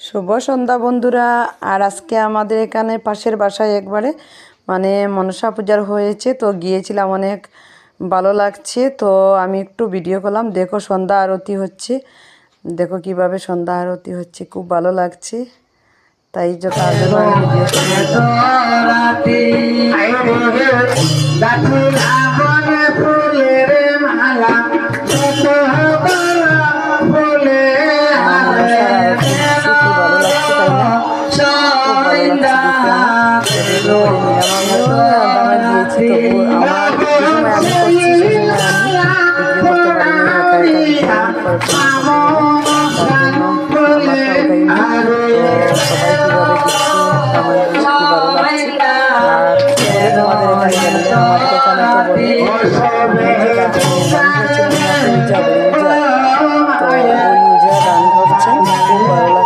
শুভ সন্ধ্যা বন্ধুরা। আর আজকে আমাদের এখানে পাশের বাসায় একবারে মনসা পূজার হয়েছে, তো গিয়েছিলাম, অনেক ভালো লাগছে। তো আমি একটু ভিডিও করলাম। দেখো সন্ধ্যা আরতি হচ্ছে, দেখো কিভাবে সন্ধ্যা আরতি হচ্ছে, খুব ভালো লাগছে। তাই তার জন্য আমি ভিডিও খুব ভালো